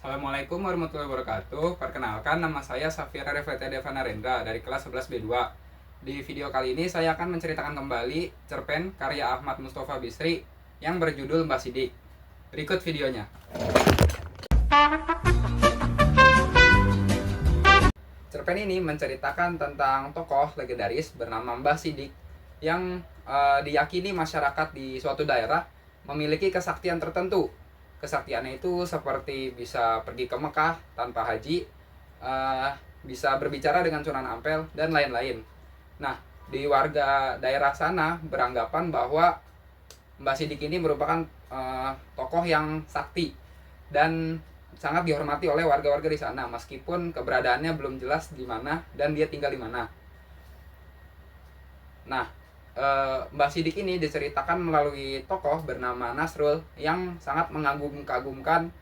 Assalamualaikum warahmatullahi wabarakatuh. Perkenalkan, nama saya Safira Reflete Deva Narendra dari kelas 11B2. Di video kali ini saya akan menceritakan kembali cerpen karya Ahmad Mustafa Bisri yang berjudul Mbah Sidik. Berikut videonya. Cerpen ini menceritakan tentang tokoh legendaris bernama Mbah Sidik yang diyakini masyarakat di suatu daerah memiliki kesaktian tertentu. Kesaktiannya itu seperti bisa pergi ke Mekah tanpa haji, bisa berbicara dengan Sunan Ampel, dan lain-lain. Nah, di warga daerah sana beranggapan bahwa Mbah Sidik ini merupakan tokoh yang sakti dan sangat dihormati oleh warga-warga di sana, meskipun keberadaannya belum jelas di mana dan dia tinggal di mana. Nah, Mbah Sidik ini diceritakan melalui tokoh bernama Nasrul yang sangat mengagum-kagumkan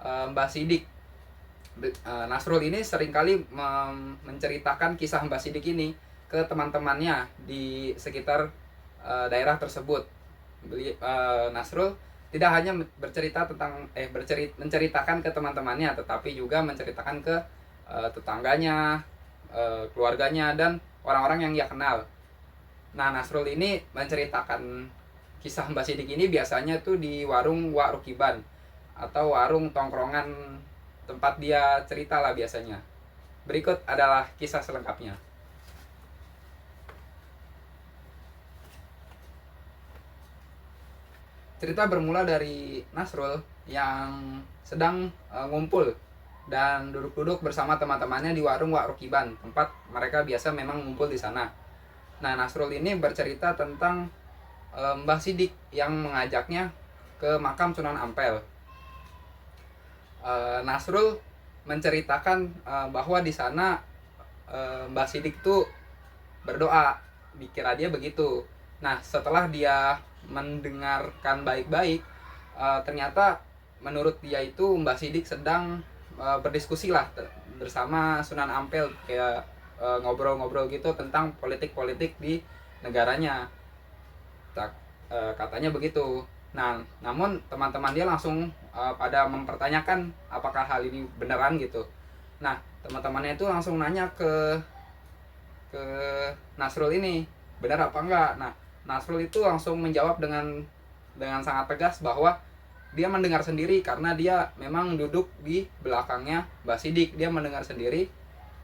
Mbah Sidik. Nasrul ini seringkali menceritakan kisah Mbah Sidik ini ke teman-temannya di sekitar daerah tersebut. Nasrul tidak hanya menceritakan ke teman-temannya, tetapi juga menceritakan ke tetangganya, keluarganya, dan orang-orang yang ia kenal. Nah, Nasrul ini menceritakan kisah Mbah Sidik ini biasanya tuh di warung Wak Rukiban atau warung tongkrongan tempat dia cerita lah biasanya. Berikut adalah kisah selengkapnya. Cerita bermula dari Nasrul yang sedang ngumpul dan duduk-duduk bersama teman-temannya di warung Wak Rukiban, tempat mereka biasa memang ngumpul di sana. Nah, Nasrul ini bercerita tentang Mbah Sidik yang mengajaknya ke makam Sunan Ampel. Nasrul menceritakan bahwa di sana Mbah Sidik tuh berdoa, dikira dia begitu. Nah, setelah dia mendengarkan baik-baik, ternyata menurut dia itu Mbah Sidik sedang berdiskusi lah bersama Sunan Ampel, kayak ngobrol-ngobrol gitu tentang politik-politik di negaranya. Katanya begitu. Nah, namun teman-teman dia langsung pada mempertanyakan apakah hal ini beneran gitu. Nah, teman-temannya itu langsung nanya ke Nasrul ini, benar apa enggak. Nah, Nasrul itu langsung menjawab dengan sangat tegas bahwa dia mendengar sendiri karena dia memang duduk di belakangnya Mbah Sidik. Dia mendengar sendiri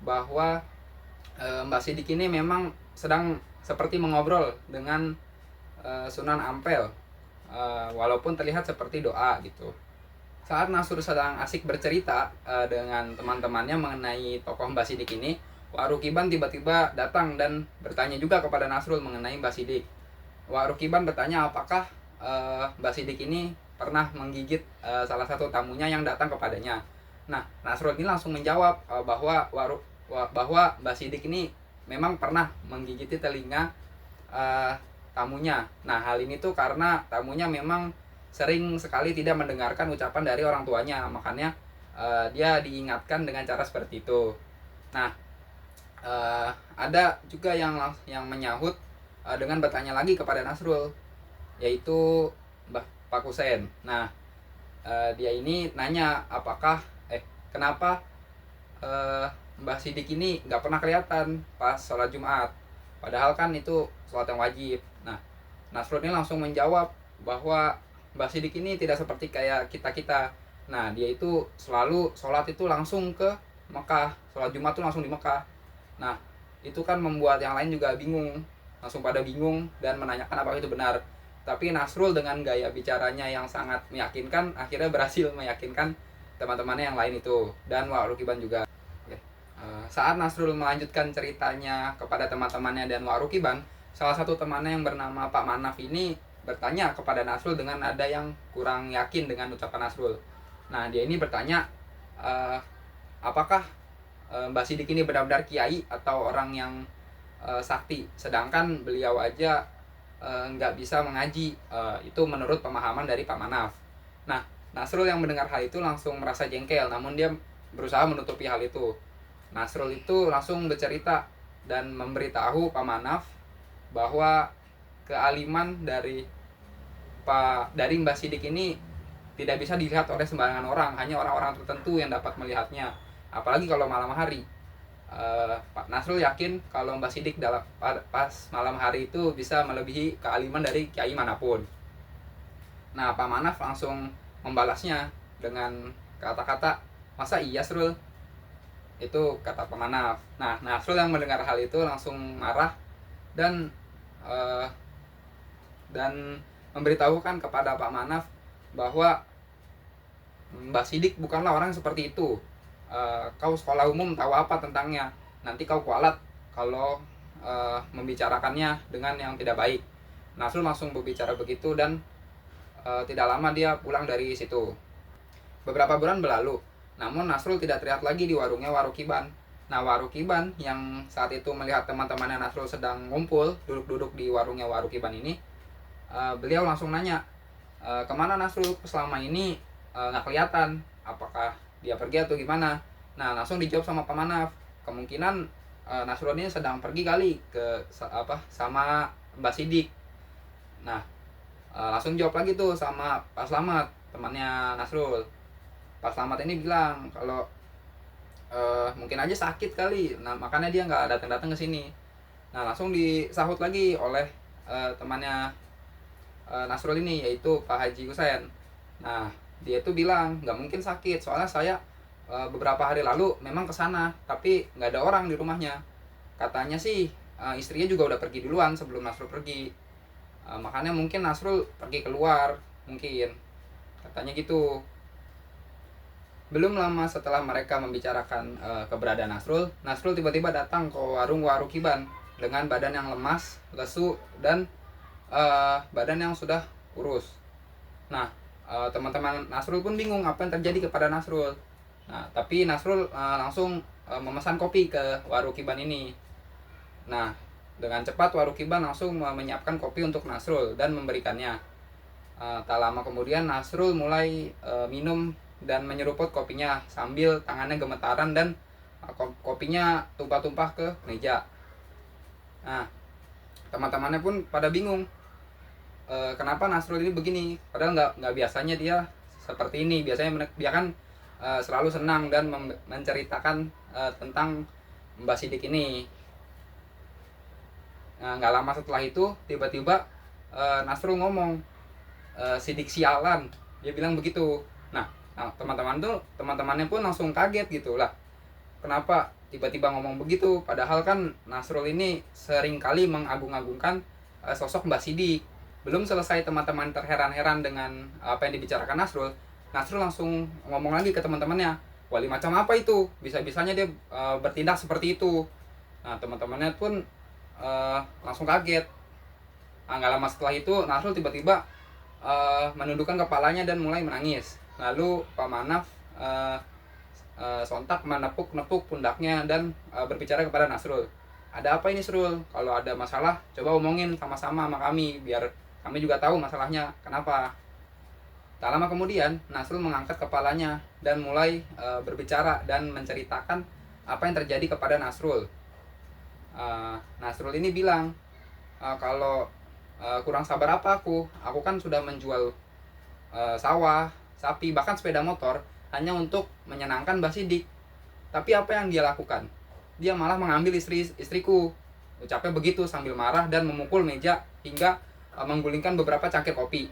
bahwa Mbah Sidik ini memang sedang seperti mengobrol dengan Sunan Ampel, walaupun terlihat seperti doa gitu. Saat Nasrul sedang asik bercerita dengan teman-temannya mengenai tokoh Mbah Sidik ini, Wak Rukiban tiba-tiba datang dan bertanya juga kepada Nasrul mengenai Mbah Sidik. Wak Rukiban bertanya apakah Mbah Sidik ini pernah menggigit salah satu tamunya yang datang kepadanya. Nah, Nasrul ini langsung menjawab bahwa Mbah Sidik ini memang pernah menggigiti telinga tamunya. Nah, hal ini tuh karena tamunya memang sering sekali tidak mendengarkan ucapan dari orang tuanya, makanya dia diingatkan dengan cara seperti itu. Nah, ada juga yang menyahut dengan bertanya lagi kepada Nasrul, yaitu Mbah Pak Kusen. Nah, dia ini nanya kenapa Mbah Sidik ini nggak pernah kelihatan pas sholat Jumat, padahal kan itu sholat yang wajib. Nah, Nasrul ini langsung menjawab bahwa Mbah Sidik ini tidak seperti kayak kita. Nah, dia itu selalu sholat itu langsung ke Mekah, sholat Jumat tuh langsung di Mekah. Nah, itu kan membuat yang lain juga bingung, langsung pada bingung dan menanyakan apakah itu benar. Tapi Nasrul dengan gaya bicaranya yang sangat meyakinkan akhirnya berhasil meyakinkan teman-temannya yang lain itu, dan Wak Rukiban juga. Saat Nasrul melanjutkan ceritanya kepada teman-temannya dan Wak Rukiban, salah satu temannya yang bernama Pak Manaf ini bertanya kepada Nasrul dengan nada yang kurang yakin dengan ucapan Nasrul. Nah, dia ini bertanya, apakah Mbah Sidik ini benar-benar kiai atau orang yang sakti, sedangkan beliau aja nggak bisa mengaji. Itu menurut pemahaman dari Pak Manaf. Nah, Nasrul yang mendengar hal itu langsung merasa jengkel, namun dia berusaha menutupi hal itu. Nasrul itu langsung bercerita dan memberitahu Pak Manaf bahwa kealiman dari Mbah Sidik ini tidak bisa dilihat oleh sembarangan orang, hanya orang-orang tertentu yang dapat melihatnya, apalagi kalau malam hari. Pak Nasrul yakin kalau Mbah Sidik pas malam hari itu bisa melebihi kealiman dari kiai manapun. Nah, Pak Manaf langsung membalasnya dengan kata-kata, masa iya Srul? Itu kata Pak Manaf. Nah, Nasrul yang mendengar hal itu langsung marah dan uh, dan memberitahukan kepada Pak Manaf bahwa Mbah Sidik bukanlah orang seperti itu. Kau sekolah umum tahu apa tentangnya? Nanti kau kualat kalau membicarakannya dengan yang tidak baik. Nasrul langsung berbicara begitu dan tidak lama dia pulang dari situ. Beberapa bulan berlalu, namun Nasrul tidak terlihat lagi di warungnya Warukiban. Nah, Warukiban yang saat itu melihat teman-temannya Nasrul sedang ngumpul, duduk-duduk di warungnya Warukiban ini, beliau langsung nanya, kemana Nasrul selama ini nggak kelihatan, apakah dia pergi atau gimana? Nah, langsung dijawab sama Pak Manaf, kemungkinan Nasrul ini sedang pergi kali ke sama Mbak Sidik. Nah, langsung jawab lagi tuh sama Pak Slamet, temannya Nasrul. Pak Slamet ini bilang kalau mungkin aja sakit kali, nah makanya dia nggak datang-datang ke sini. Nah, langsung disahut lagi oleh temannya Nasrul ini, yaitu Pak Haji Husain. Nah, dia itu bilang nggak mungkin sakit, soalnya saya beberapa hari lalu memang kesana, tapi nggak ada orang di rumahnya. Katanya sih istrinya juga udah pergi duluan sebelum Nasrul pergi. Makanya mungkin Nasrul pergi keluar, mungkin katanya gitu. Belum lama setelah mereka membicarakan keberadaan Nasrul, Nasrul tiba-tiba datang ke warung Warukiban dengan badan yang lemas, lesu, dan badan yang sudah kurus. Nah, teman-teman Nasrul pun bingung apa yang terjadi kepada Nasrul. Nah, tapi Nasrul langsung memesan kopi ke Warukiban ini. Nah, dengan cepat Warukiban langsung menyiapkan kopi untuk Nasrul dan memberikannya. Tak lama kemudian Nasrul mulai minum dan menyeruput kopinya sambil tangannya gemetaran dan kopinya tumpah-tumpah ke meja. Nah, teman-temannya pun pada bingung, kenapa Nasrul ini begini, padahal nggak biasanya dia seperti ini. Biasanya dia kan selalu senang dan menceritakan tentang Mbah Sidik ini. Nah, nggak lama setelah itu tiba-tiba Nasrul ngomong, Sidik sialan, dia bilang begitu. Nah, teman-temannya pun langsung kaget gitu lah. Kenapa tiba-tiba ngomong begitu? Padahal kan Nasrul ini sering kali mengagung-agungkan sosok Mbah Sidik. Belum selesai teman-teman terheran-heran dengan apa yang dibicarakan Nasrul, Nasrul langsung ngomong lagi ke teman-temannya, wali macam apa itu? Bisa-bisanya dia bertindak seperti itu. Nah, teman-temannya pun langsung kaget. Nah, nggak lama setelah itu Nasrul tiba-tiba menundukkan kepalanya dan mulai menangis. Lalu Pak Manaf sontak menepuk-nepuk pundaknya dan berbicara kepada Nasrul, ada apa ini Srul? Kalau ada masalah coba omongin sama-sama sama kami, biar kami juga tahu masalahnya kenapa. Tak lama kemudian Nasrul mengangkat kepalanya dan mulai berbicara dan menceritakan apa yang terjadi kepada Nasrul. Nasrul ini bilang, kalau kurang sabar apa aku kan sudah menjual sawah, sapi, bahkan sepeda motor hanya untuk menyenangkan Mbah Sidik. Tapi apa yang dia lakukan? Dia malah mengambil istriku. Ucapnya begitu sambil marah dan memukul meja hingga menggulingkan beberapa cangkir kopi.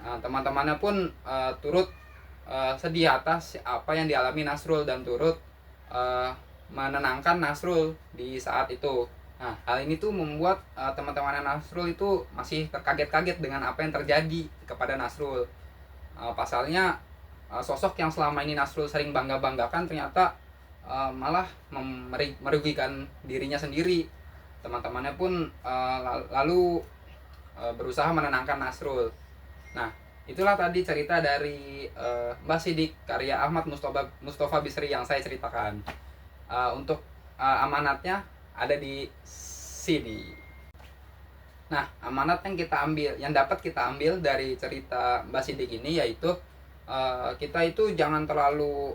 Teman-temannya pun turut sedih atas apa yang dialami Nasrul dan turut menenangkan Nasrul di saat itu. Nah, hal ini tuh membuat teman-teman Nasrul itu masih terkaget-kaget dengan apa yang terjadi kepada Nasrul. Pasalnya sosok yang selama ini Nasrul sering bangga-banggakan ternyata malah merugikan dirinya sendiri. Teman-temannya pun lalu berusaha menenangkan Nasrul. Nah, itulah tadi cerita dari Mbah Sidik karya Ahmad Mustofa Bisri yang saya ceritakan. Untuk amanatnya ada di sini. Nah, amanat yang dapat kita ambil dari cerita Mbah Sidik ini yaitu kita itu jangan terlalu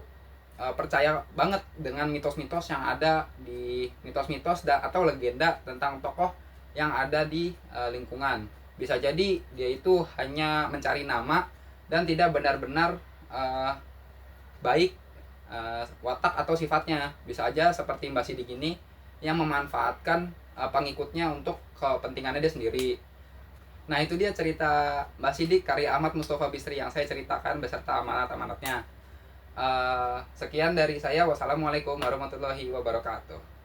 percaya banget dengan mitos-mitos yang ada di atau legenda tentang tokoh yang ada di lingkungan. Bisa jadi dia itu hanya mencari nama dan tidak benar-benar baik watak atau sifatnya. Bisa aja seperti Mbak Sidik ini yang memanfaatkan pengikutnya untuk kepentingannya dia sendiri. Nah, itu dia cerita Mbak Sidik karya Ahmad Mustafa Bisri yang saya ceritakan beserta amanat-amanatnya. Sekian dari saya. Wassalamualaikum warahmatullahi wabarakatuh.